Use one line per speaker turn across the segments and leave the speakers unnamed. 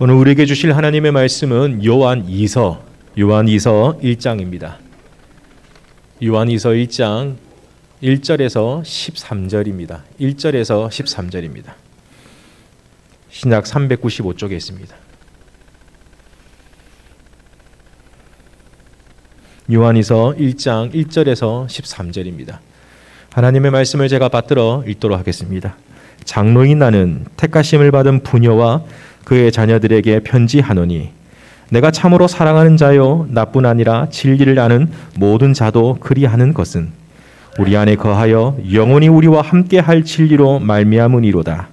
오늘 우리에게 주실 하나님의 말씀은 요한이서 1장입니다. 요한이서 1장 1절에서 13절입니다. 1절에서 13절입니다. 신약 395쪽에 있습니다. 요한이서 1장 1절에서 13절입니다. 하나님의 말씀을 제가 받들어 읽도록 하겠습니다. 장로인 나는 택하심을 받은 부녀와 그의 자녀들에게 편지하노니 내가 참으로 사랑하는 자요 나뿐 아니라 진리를 아는 모든 자도 그리하는 것은 우리 안에 거하여 영원히 우리와 함께할 진리로 말미암으니로다.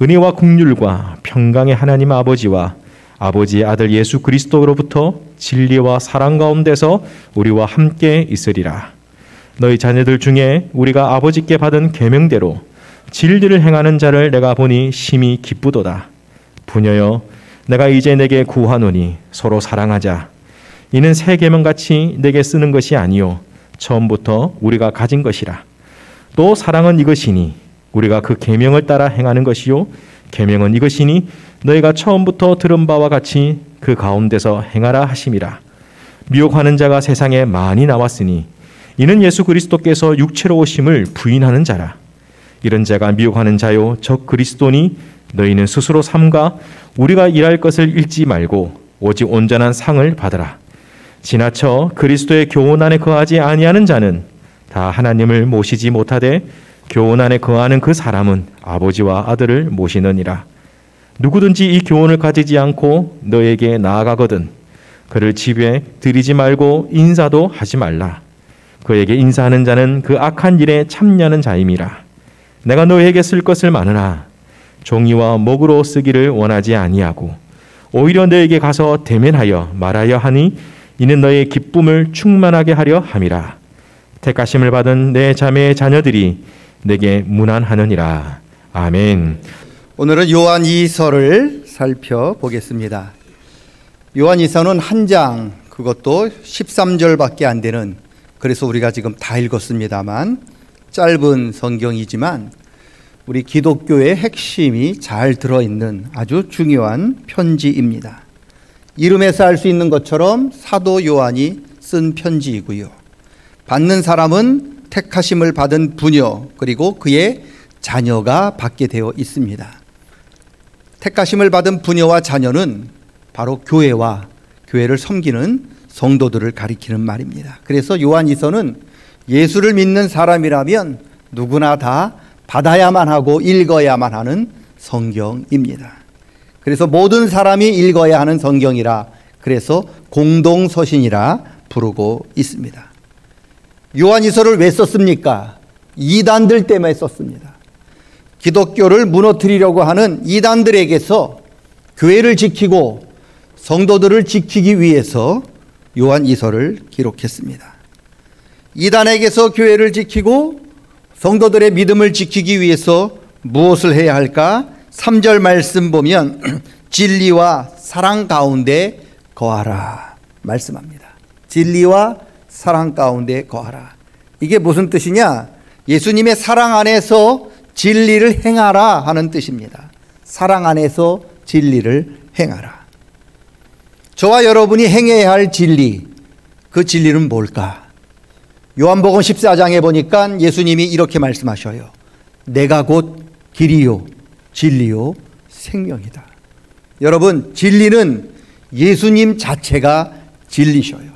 은혜와 긍휼과 평강의 하나님 아버지와 아버지의 아들 예수 그리스도로부터 진리와 사랑 가운데서 우리와 함께 있으리라. 너희 자녀들 중에 우리가 아버지께 받은 계명대로 진리를 행하는 자를 내가 보니 심히 기쁘도다. 부녀여, 내가 이제 내게 구하노니 서로 사랑하자. 이는 새 계명같이 내게 쓰는 것이 아니요 처음부터 우리가 가진 것이라. 또 사랑은 이것이니 우리가 그 계명을 따라 행하는 것이요 계명은 이것이니 너희가 처음부터 들은 바와 같이 그 가운데서 행하라 하심이라. 미혹하는 자가 세상에 많이 나왔으니 이는 예수 그리스도께서 육체로 오심을 부인하는 자라. 이런 자가 미혹하는 자요 적 그리스도니 너희는 스스로 삼가 우리가 일할 것을 잃지 말고 오직 온전한 상을 받으라. 지나쳐 그리스도의 교훈 안에 거하지 아니하는 자는 다 하나님을 모시지 못하되 교훈 안에 거하는 그 사람은 아버지와 아들을 모시느니라. 누구든지 이 교훈을 가지지 않고 너에게 나아가거든 그를 집에 들이지 말고 인사도 하지 말라. 그에게 인사하는 자는 그 악한 일에 참여하는 자임이라. 내가 너에게 쓸 것을 많으나 종이와 목으로 쓰기를 원하지 아니하고 오히려 너에게 가서 대면하여 말하여 하니 이는 너의 기쁨을 충만하게 하려 함이라. 택하심을 받은 내 자매의 자녀들이 내게 문안하느니라. 아멘.
오늘은 요한이서를 살펴보겠습니다. 요한이서는 한 장, 그것도 13절밖에 안 되는, 그래서 우리가 지금 다 읽었습니다만 짧은 성경이지만 우리 기독교의 핵심이 잘 들어있는 아주 중요한 편지입니다. 이름에서 알 수 있는 것처럼 사도 요한이 쓴 편지이고요. 받는 사람은 택하심을 받은 부녀 그리고 그의 자녀가 받게 되어 있습니다. 택하심을 받은 부녀와 자녀는 바로 교회와 교회를 섬기는 성도들을 가리키는 말입니다. 그래서 요한이서는 예수를 믿는 사람이라면 누구나 다 받아야만 하고 읽어야만 하는 성경입니다. 그래서 모든 사람이 읽어야 하는 성경이라 그래서 공동서신이라 부르고 있습니다. 요한이서를 왜 썼습니까? 이단들 때문에 썼습니다. 기독교를 무너뜨리려고 하는 이단들에게서 교회를 지키고 성도들을 지키기 위해서 요한이서를 기록했습니다. 이단에게서 교회를 지키고 성도들의 믿음을 지키기 위해서 무엇을 해야 할까? 3절 말씀 보면 진리와 사랑 가운데 거하라 말씀합니다. 진리와 사랑 가운데 거하라. 이게 무슨 뜻이냐? 예수님의 사랑 안에서 진리를 행하라 하는 뜻입니다. 사랑 안에서 진리를 행하라. 저와 여러분이 행해야 할 진리, 그 진리는 뭘까? 요한복음 14장에 보니까 예수님이 이렇게 말씀하셔요. 내가 곧 길이요 진리요 생명이다. 여러분, 진리는 예수님 자체가 진리셔요.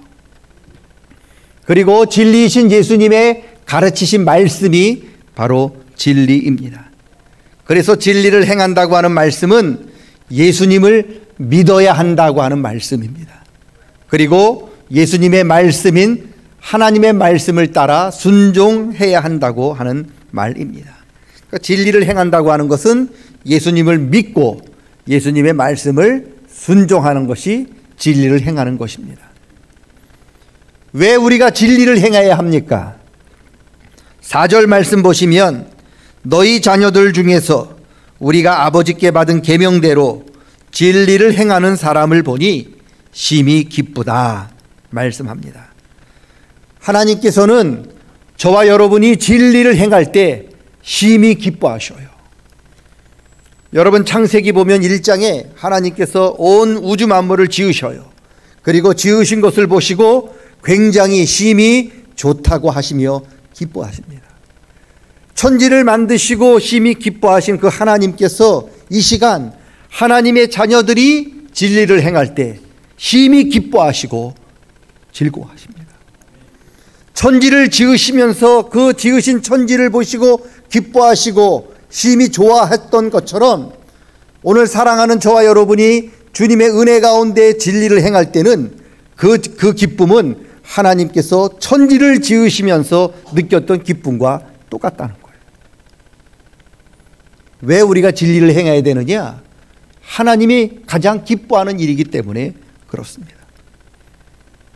그리고 진리이신 예수님의 가르치신 말씀이 바로 진리입니다. 그래서 진리를 행한다고 하는 말씀은 예수님을 믿어야 한다고 하는 말씀입니다. 그리고 예수님의 말씀인 하나님의 말씀을 따라 순종해야 한다고 하는 말입니다. 그러니까 진리를 행한다고 하는 것은 예수님을 믿고 예수님의 말씀을 순종하는 것이 진리를 행하는 것입니다. 왜 우리가 진리를 행해야 합니까? 4절 말씀 보시면 너희 자녀들 중에서 우리가 아버지께 받은 계명대로 진리를 행하는 사람을 보니 심히 기쁘다 말씀합니다. 하나님께서는 저와 여러분이 진리를 행할 때 심히 기뻐하셔요. 여러분 창세기 보면 1장에 하나님께서 온 우주 만물을 지으셔요. 그리고 지으신 것을 보시고 굉장히 심히 좋다고 하시며 기뻐하십니다. 천지를 만드시고 심히 기뻐하신 그 하나님께서 이 시간 하나님의 자녀들이 진리를 행할 때 심히 기뻐하시고 즐거워하십니다. 천지를 지으시면서 그 지으신 천지를 보시고 기뻐하시고 심히 좋아했던 것처럼 오늘 사랑하는 저와 여러분이 주님의 은혜 가운데 진리를 행할 때는 그 기쁨은 하나님께서 천지를 지으시면서 느꼈던 기쁨과 똑같다는 거예요. 왜 우리가 진리를 행해야 되느냐? 하나님이 가장 기뻐하는 일이기 때문에 그렇습니다.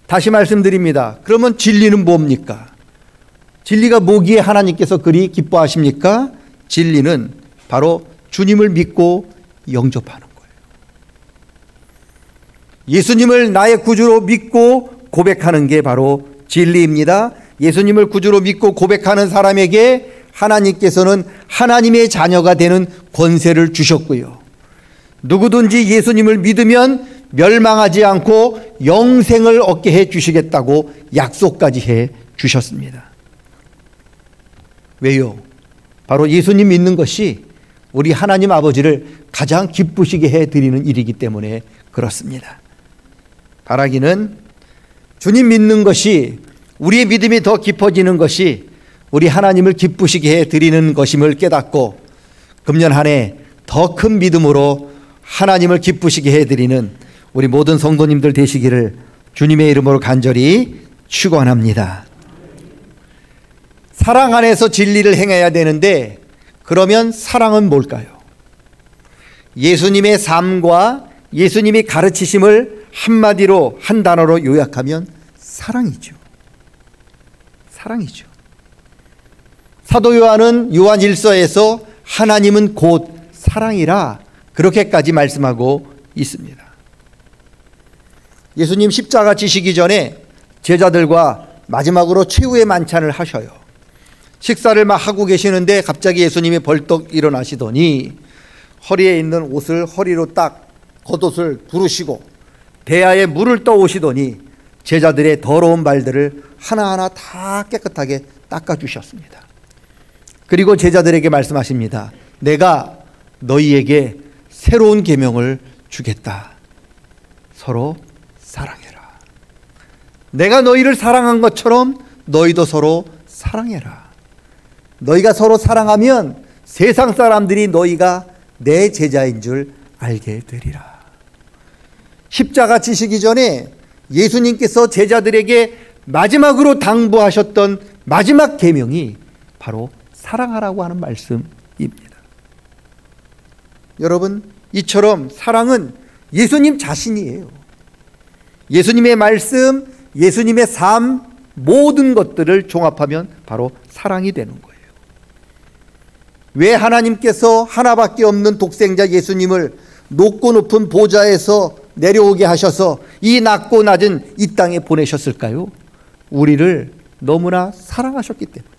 다시 말씀드립니다. 그러면 진리는 뭡니까? 진리가 뭐기에 하나님께서 그리 기뻐하십니까? 진리는 바로 주님을 믿고 영접하는 거예요. 예수님을 나의 구주로 믿고 고백하는 게 바로 진리입니다. 예수님을 구주로 믿고 고백하는 사람에게 하나님께서는 하나님의 자녀가 되는 권세를 주셨고요. 누구든지 예수님을 믿으면 멸망하지 않고 영생을 얻게 해 주시겠다고 약속까지 해 주셨습니다. 왜요? 바로 예수님 믿는 것이 우리 하나님 아버지를 가장 기쁘시게 해드리는 일이기 때문에 그렇습니다. 바라기는 주님 믿는 것이, 우리의 믿음이 더 깊어지는 것이 우리 하나님을 기쁘시게 해드리는 것임을 깨닫고 금년 한 해 더 큰 믿음으로 하나님을 기쁘시게 해드리는 우리 모든 성도님들 되시기를 주님의 이름으로 간절히 축원합니다. 사랑 안에서 진리를 행해야 되는데, 그러면 사랑은 뭘까요? 예수님의 삶과 예수님이 가르치심을 한마디로, 한 단어로 요약하면 사랑이죠. 사랑이죠. 사도 요한은 요한 1서에서 하나님은 곧 사랑이라 그렇게까지 말씀하고 있습니다. 예수님 십자가 지시기 전에 제자들과 마지막으로 최후의 만찬을 하셔요. 식사를 막 하고 계시는데 갑자기 예수님이 벌떡 일어나시더니 허리에 있는 옷을 허리로 딱 겉옷을 두르시고 대야에 물을 떠오시더니 제자들의 더러운 발들을 하나하나 다 깨끗하게 닦아주셨습니다. 그리고 제자들에게 말씀하십니다. 내가 너희에게 새로운 계명을 주겠다. 서로 사랑해라. 내가 너희를 사랑한 것처럼 너희도 서로 사랑해라. 너희가 서로 사랑하면 세상 사람들이 너희가 내 제자인 줄 알게 되리라. 십자가 지시기 전에 예수님께서 제자들에게 마지막으로 당부하셨던 마지막 계명이 바로 사랑하라고 하는 말씀입니다. 여러분, 이처럼 사랑은 예수님 자신이에요. 예수님의 말씀, 예수님의 삶, 모든 것들을 종합하면 바로 사랑이 되는 거예요. 왜 하나님께서 하나밖에 없는 독생자 예수님을 높고 높은 보좌에서 내려오게 하셔서 이 낮고 낮은 이 땅에 보내셨을까요? 우리를 너무나 사랑하셨기 때문이죠.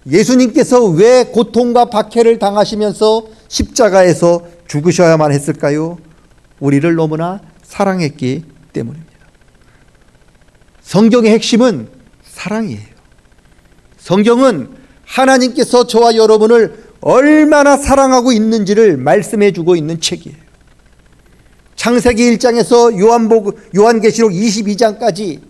예수님께서 왜 고통과 박해를 당하시면서 십자가에서 죽으셔야만 했을까요? 우리를 너무나 사랑했기 때문입니다. 성경의 핵심은 사랑이에요. 성경은 하나님께서 저와 여러분을 얼마나 사랑하고 있는지를 말씀해 주고 있는 책이에요. 창세기 1장에서 요한계시록 22장까지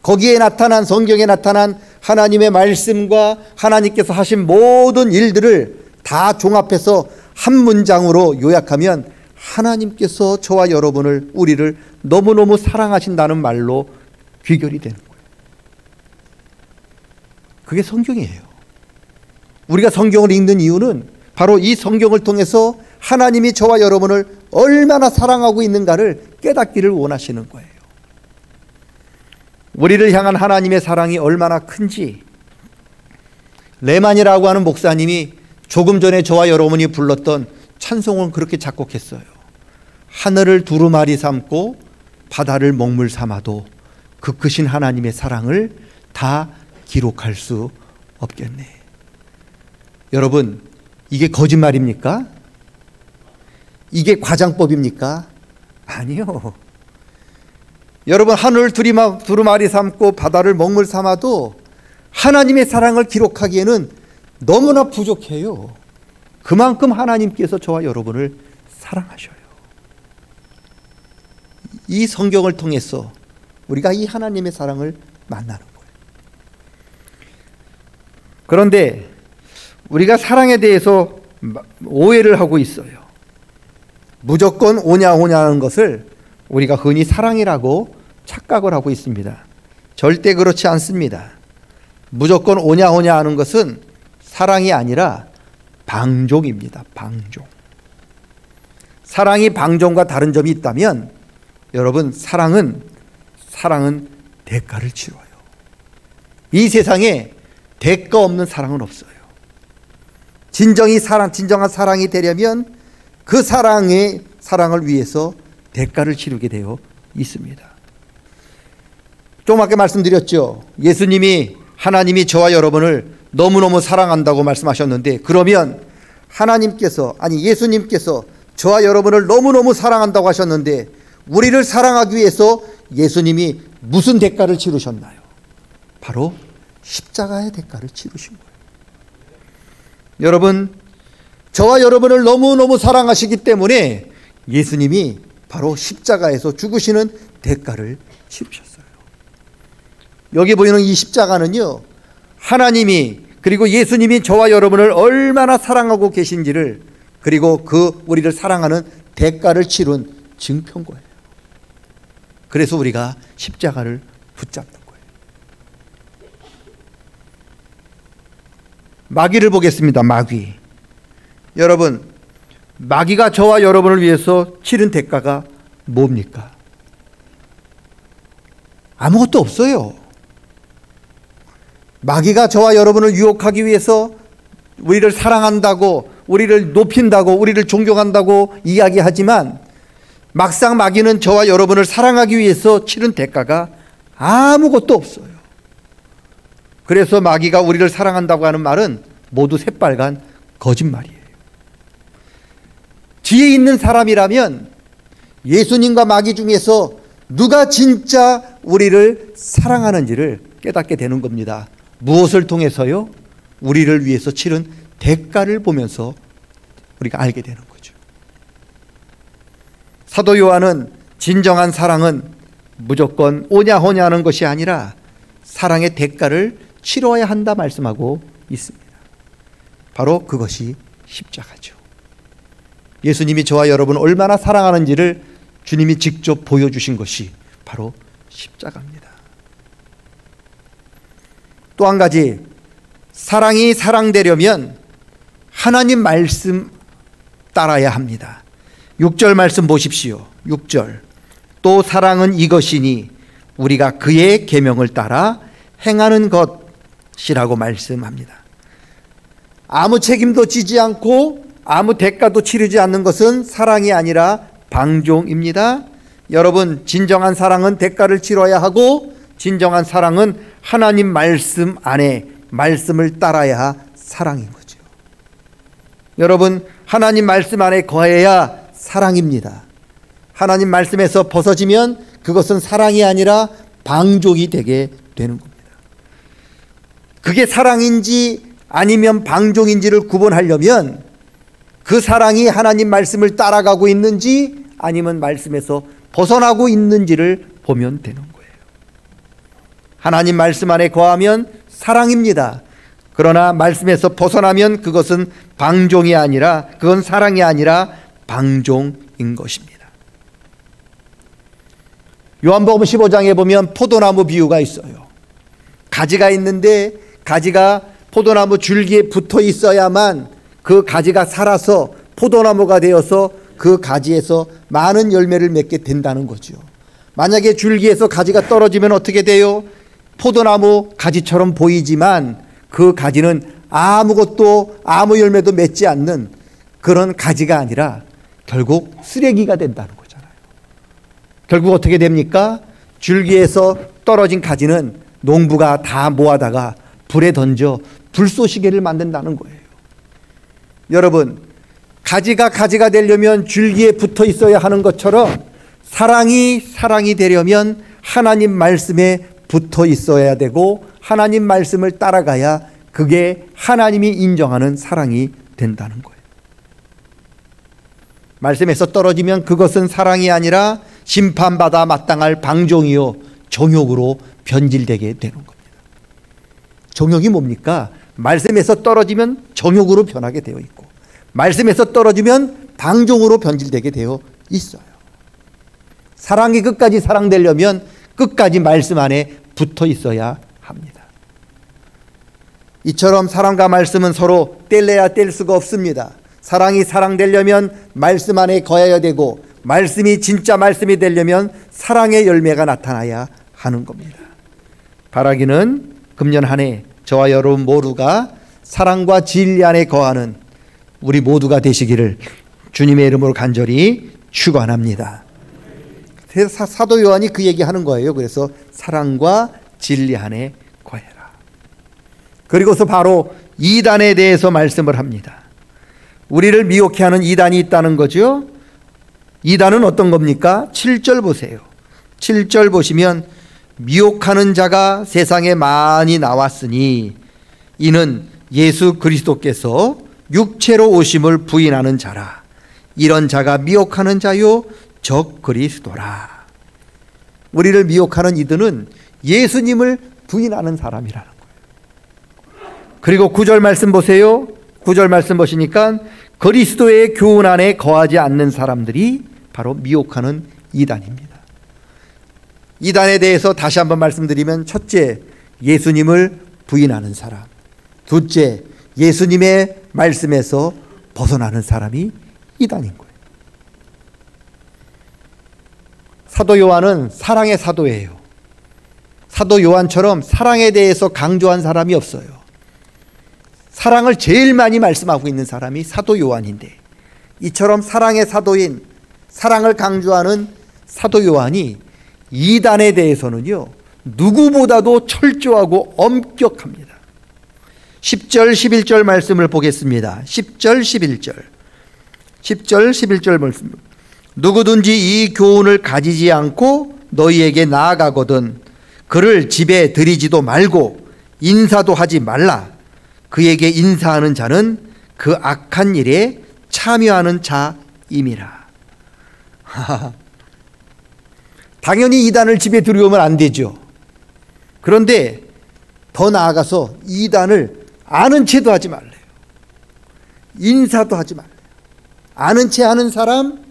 거기에 나타난, 성경에 나타난 하나님의 말씀과 하나님께서 하신 모든 일들을 다 종합해서 한 문장으로 요약하면 하나님께서 저와 여러분을, 우리를 너무너무 사랑하신다는 말로 귀결이 되는 거예요. 그게 성경이에요. 우리가 성경을 읽는 이유는 바로 이 성경을 통해서 하나님이 저와 여러분을 얼마나 사랑하고 있는가를 깨닫기를 원하시는 거예요. 우리를 향한 하나님의 사랑이 얼마나 큰지 레만이라고 하는 목사님이 조금 전에 저와 여러분이 불렀던 찬송을 그렇게 작곡했어요. 하늘을 두루마리 삼고 바다를 먹물 삼아도 그 크신 하나님의 사랑을 다 기록할 수 없겠네. 여러분, 이게 거짓말입니까? 이게 과장법입니까? 아니요. 여러분, 하늘을 두루마리 삼고 바다를 먹물 삼아도 하나님의 사랑을 기록하기에는 너무나 부족해요. 그만큼 하나님께서 저와 여러분을 사랑하셔요. 이 성경을 통해서 우리가 이 하나님의 사랑을 만나는 거예요. 그런데 우리가 사랑에 대해서 오해를 하고 있어요. 무조건 오냐 하는 것을 우리가 흔히 사랑이라고 착각을 하고 있습니다. 절대 그렇지 않습니다. 무조건 오냐 하는 것은 사랑이 아니라 방종입니다. 방종. 사랑이 방종과 다른 점이 있다면 여러분, 사랑은 대가를 치러요. 이 세상에 대가 없는 사랑은 없어요. 진정한 사랑이 되려면 그 사랑을 위해서 대가를 치르게 되어 있습니다. 좀 아까 말씀드렸죠. 하나님이 저와 여러분을 너무너무 사랑한다고 말씀하셨는데, 그러면 예수님께서 저와 여러분을 너무너무 사랑한다고 하셨는데 우리를 사랑하기 위해서 예수님이 무슨 대가를 치르셨나요? 바로 십자가의 대가를 치르신 거예요. 여러분, 저와 여러분을 너무너무 사랑하시기 때문에 예수님이 바로 십자가에서 죽으시는 대가를 치르셨어요. 여기 보이는 이 십자가는요, 하나님이 그리고 예수님이 저와 여러분을 얼마나 사랑하고 계신지를, 그리고 우리를 사랑하는 대가를 치른 증표인 거예요. 그래서 우리가 십자가를 붙잡는 거예요. 마귀를 보겠습니다. 마귀. 여러분, 마귀가 저와 여러분을 위해서 치른 대가가 뭡니까? 아무것도 없어요. 마귀가 저와 여러분을 유혹하기 위해서 우리를 사랑한다고, 우리를 높인다고, 우리를 존경한다고 이야기하지만 막상 마귀는 저와 여러분을 사랑하기 위해서 치른 대가가 아무것도 없어요. 그래서 마귀가 우리를 사랑한다고 하는 말은 모두 새빨간 거짓말이에요. 지혜 있는 사람이라면 예수님과 마귀 중에서 누가 진짜 우리를 사랑하는지를 깨닫게 되는 겁니다. 무엇을 통해서요? 우리를 위해서 치른 대가를 보면서 우리가 알게 되는 거죠. 사도 요한은 진정한 사랑은 무조건 오냐 호냐 하는 것이 아니라 사랑의 대가를 치러야 한다 말씀하고 있습니다. 바로 그것이 십자가죠. 예수님이 저와 여러분을 얼마나 사랑하는지를 주님이 직접 보여주신 것이 바로 십자가입니다. 또 한 가지, 사랑이 사랑되려면 하나님 말씀 따라야 합니다. 6절 말씀 보십시오. 6절. 또 사랑은 이것이니 우리가 그의 계명을 따라 행하는 것이라고 말씀합니다. 아무 책임도 지지 않고 아무 대가도 치르지 않는 것은 사랑이 아니라 방종입니다. 여러분, 진정한 사랑은 대가를 치러야 하고, 진정한 사랑은 하나님 말씀 안에 말씀을 따라야 사랑인 거죠. 여러분, 하나님 말씀 안에 거해야 사랑입니다. 하나님 말씀에서 벗어지면 그것은 사랑이 아니라 방종이 되게 되는 겁니다. 그게 사랑인지 아니면 방종인지를 구분하려면 그 사랑이 하나님 말씀을 따라가고 있는지 아니면 말씀에서 벗어나고 있는지를 보면 되는 거예요. 하나님 말씀 안에 거하면 사랑입니다. 그러나 말씀에서 벗어나면 그것은 방종이 아니라, 그건 사랑이 아니라 방종인 것입니다. 요한복음 15장에 보면 포도나무 비유가 있어요. 가지가 있는데 가지가 포도나무 줄기에 붙어 있어야만 그 가지가 살아서 포도나무가 되어서 그 가지에서 많은 열매를 맺게 된다는 거죠. 만약에 줄기에서 가지가 떨어지면 어떻게 돼요? 포도나무 가지처럼 보이지만 그 가지는 아무 열매도 맺지 않는 그런 가지가 아니라 결국 쓰레기가 된다는 거잖아요. 결국 어떻게 됩니까? 줄기에서 떨어진 가지는 농부가 다 모아다가 불에 던져 불쏘시개를 만든다는 거예요. 여러분, 가지가 되려면 줄기에 붙어 있어야 하는 것처럼 사랑이 되려면 하나님 말씀에 붙어 있어야 되고 하나님 말씀을 따라가야 그게 하나님이 인정하는 사랑이 된다는 거예요. 말씀에서 떨어지면 그것은 사랑이 아니라 심판받아 마땅할 방종이요 정욕으로 변질되게 되는 겁니다. 정욕이 뭡니까? 말씀에서 떨어지면 정욕으로 변하게 되어 있고 말씀에서 떨어지면 방종으로 변질되게 되어 있어요. 사랑이 끝까지 사랑되려면 끝까지 말씀 안에 붙어 있어야 합니다. 이처럼 사랑과 말씀은 서로 뗄래야 뗄 수가 없습니다. 사랑이 사랑되려면 말씀 안에 거해야 되고 말씀이 진짜 말씀이 되려면 사랑의 열매가 나타나야 하는 겁니다. 바라기는 금년 한 해 저와 여러분 모두가 사랑과 진리 안에 거하는 우리 모두가 되시기를 주님의 이름으로 간절히 축원합니다. 사도 요한이 그 얘기하는 거예요. 그래서 사랑과 진리 안에 거해라. 그리고서 바로 이단에 대해서 말씀을 합니다. 우리를 미혹해 하는 이단이 있다는 거죠. 이단은 어떤 겁니까? 7절 보세요. 7절 보시면 미혹하는 자가 세상에 많이 나왔으니 이는 예수 그리스도께서 육체로 오심을 부인하는 자라. 이런 자가 미혹하는 자요 적 그리스도라. 우리를 미혹하는 이들은 예수님을 부인하는 사람이라는 거예요. 그리고 9절 말씀 보세요. 9절 말씀 보시니까 그리스도의 교훈 안에 거하지 않는 사람들이 바로 미혹하는 이단입니다. 이단에 대해서 다시 한번 말씀드리면 첫째, 예수님을 부인하는 사람. 둘째, 예수님의 말씀에서 벗어나는 사람이 이단인 거예요. 사도 요한은 사랑의 사도예요. 사도 요한처럼 사랑에 대해서 강조한 사람이 없어요. 사랑을 제일 많이 말씀하고 있는 사람이 사도 요한인데 이처럼 사랑의 사도인 사랑을 강조하는 사도 요한이 이단에 대해서는요 누구보다도 철저하고 엄격합니다. 10절 11절 말씀을 보겠습니다. 10절 11절 말씀. 누구든지 이 교훈을 가지지 않고 너희에게 나아가거든 그를 집에 들이지도 말고 인사도 하지 말라. 그에게 인사하는 자는 그 악한 일에 참여하는 자임이라. 당연히 이단을 집에 들여오면 안 되죠. 그런데 더 나아가서 이단을 아는 채도 하지 말래요. 인사도 하지 말래요. 아는 채 하는 사람,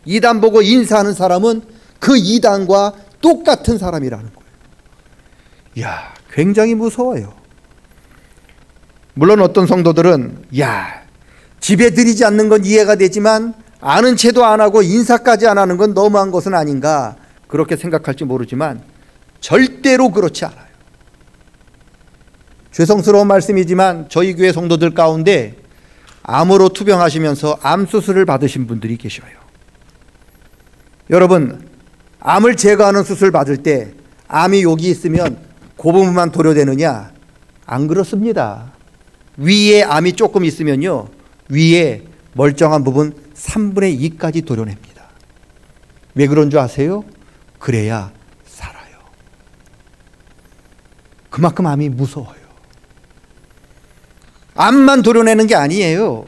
이단 보고 인사하는 사람은 그 이단과 똑같은 사람이라는 거예요. 이야, 굉장히 무서워요. 물론 어떤 성도들은 집에 들이지 않는 건 이해가 되지만 아는 채도 안 하고 인사까지 안 하는 건 너무한 것은 아닌가 그렇게 생각할지 모르지만 절대로 그렇지 않아요. 죄송스러운 말씀이지만 저희 교회 성도들 가운데 암으로 투병하시면서 암 수술을 받으신 분들이 계셔요. 여러분, 암을 제거하는 수술 받을 때 암이 여기 있으면 그 부분만 도려내느냐? 안 그렇습니다. 위에 암이 조금 있으면요 위에 멀쩡한 부분 3분의 2까지 도려냅니다. 왜 그런 줄 아세요? 그래야 살아요. 그만큼 암이 무서워요. 암만 도려내는 게 아니에요.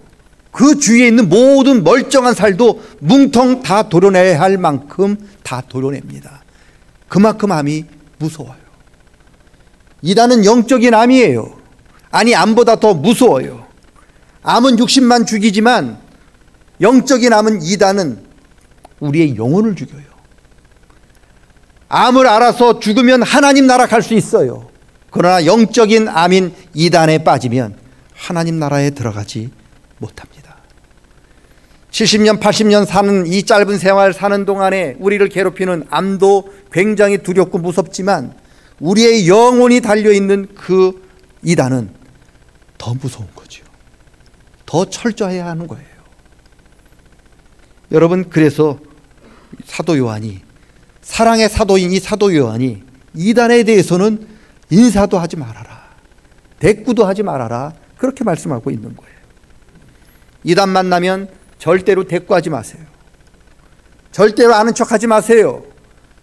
그 주위에 있는 모든 멀쩡한 살도 뭉텅 다 도려내야 할 만큼 다 도려냅니다. 그만큼 암이 무서워요. 이단은 영적인 암이에요. 아니, 암보다 더 무서워요. 암은 육신만 죽이지만 영적인 암은 이단은 우리의 영혼을 죽여요. 암을 알아서 죽으면 하나님 나라 갈 수 있어요. 그러나 영적인 암인 이단에 빠지면 하나님 나라에 들어가지 못합니다. 70년 80년 사는 이 짧은 생활 사는 동안에 우리를 괴롭히는 암도 굉장히 두렵고 무섭지만 우리의 영혼이 달려있는 그 이단은 더 무서운 거죠. 더 철저해야 하는 거예요. 여러분, 그래서 사도 요한이, 사랑의 사도인 이 사도 요한이 이단에 대해서는 인사도 하지 말아라, 대꾸도 하지 말아라, 그렇게 말씀하고 있는 거예요. 이단 만나면 절대로 대꾸하지 마세요. 절대로 아는 척하지 마세요.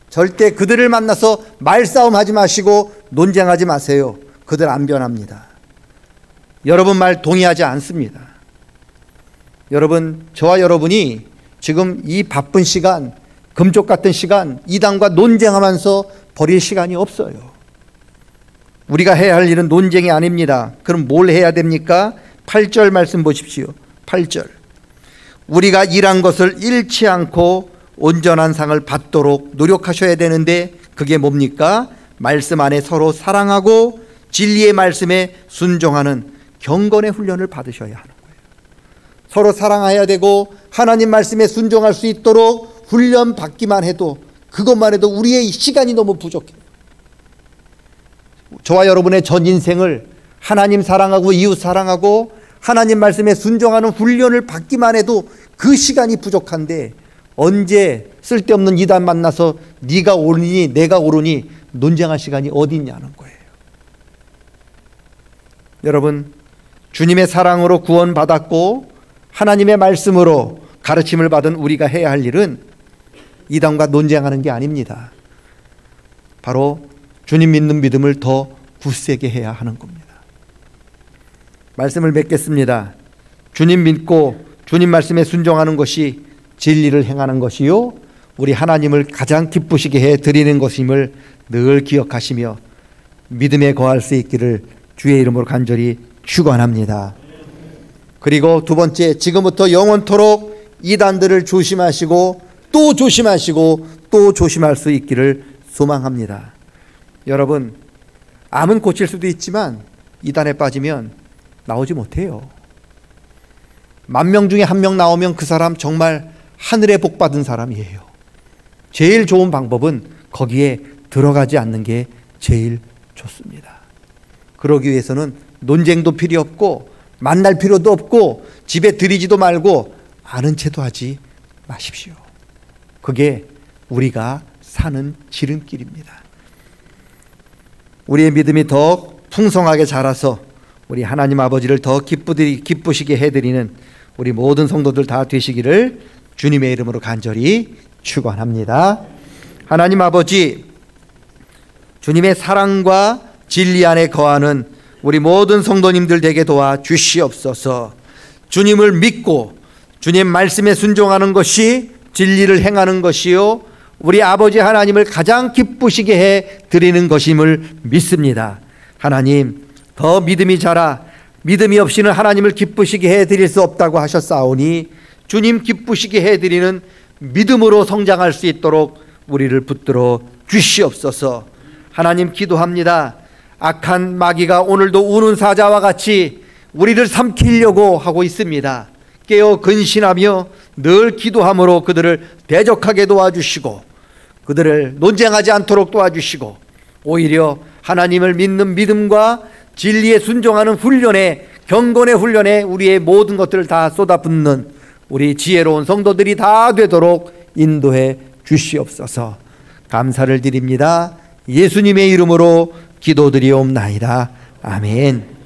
절대 그들을 만나서 말싸움하지 마시고 논쟁하지 마세요. 그들 안 변합니다. 여러분 말 동의하지 않습니다. 여러분, 저와 여러분이 지금 이 바쁜 시간, 금쪽 같은 시간, 이단과 논쟁하면서 버릴 시간이 없어요. 우리가 해야 할 일은 논쟁이 아닙니다. 그럼 뭘 해야 됩니까? 8절 말씀 보십시오. 8절. 우리가 일한 것을 잃지 않고 온전한 상을 받도록 노력하셔야 되는데 그게 뭡니까? 말씀 안에 서로 사랑하고 진리의 말씀에 순종하는 경건의 훈련을 받으셔야 하는 거예요. 서로 사랑해야 되고 하나님 말씀에 순종할 수 있도록 훈련 받기만 해도, 그것만 해도 우리의 시간이 너무 부족해요. 저와 여러분의 전 인생을 하나님 사랑하고 이웃 사랑하고 하나님 말씀에 순종하는 훈련을 받기만 해도 그 시간이 부족한데, 언제 쓸데없는 이단 만나서 네가 옳으니 내가 옳으니 논쟁할 시간이 어디 있냐는 거예요. 여러분, 주님의 사랑으로 구원받았고 하나님의 말씀으로 가르침을 받은 우리가 해야 할 일은 이단과 논쟁하는 게 아닙니다. 바로 주님 믿는 믿음을 더 굳세게 해야 하는 겁니다. 말씀을 맺겠습니다. 주님 믿고 주님 말씀에 순종하는 것이 진리를 행하는 것이요, 우리 하나님을 가장 기쁘시게 해드리는 것임을 늘 기억하시며 믿음에 거할 수 있기를 주의 이름으로 간절히 축원합니다. 그리고 두 번째, 지금부터 영원토록 이단들을 조심하시고 또 조심하시고 또 조심할 수 있기를 소망합니다. 여러분, 암은 고칠 수도 있지만 이단에 빠지면 나오지 못해요. 10,000명 중에 1명 나오면 그 사람 정말 하늘에 복 받은 사람이에요. 제일 좋은 방법은 거기에 들어가지 않는 게 제일 좋습니다. 그러기 위해서는 논쟁도 필요 없고 만날 필요도 없고 집에 들이지도 말고 아는 체도 하지 마십시오. 그게 우리가 사는 지름길입니다. 우리의 믿음이 더 풍성하게 자라서 우리 하나님 아버지를 더 기쁘시게 해드리는 우리 모든 성도들 다 되시기를 주님의 이름으로 간절히 축원합니다. 하나님 아버지, 주님의 사랑과 진리 안에 거하는 우리 모든 성도님들 되게 도와 주시옵소서. 주님을 믿고 주님 말씀에 순종하는 것이 진리를 행하는 것이요, 우리 아버지 하나님을 가장 기쁘시게 해 드리는 것임을 믿습니다. 하나님, 더 믿음이 자라 믿음이 없이는 하나님을 기쁘시게 해 드릴 수 없다고 하셨사오니 주님 기쁘시게 해 드리는 믿음으로 성장할 수 있도록 우리를 붙들어 주시옵소서. 하나님, 기도합니다. 악한 마귀가 오늘도 우는 사자와 같이 우리를 삼키려고 하고 있습니다. 깨어 근신하며 늘 기도함으로 그들을 대적하게 도와주시고 그들을 논쟁하지 않도록 도와주시고 오히려 하나님을 믿는 믿음과 진리에 순종하는 훈련에, 경건의 훈련에 우리의 모든 것들을 다 쏟아붓는 우리 지혜로운 성도들이 다 되도록 인도해 주시옵소서. 감사를 드립니다. 예수님의 이름으로 기도드리옵나이다. 아멘.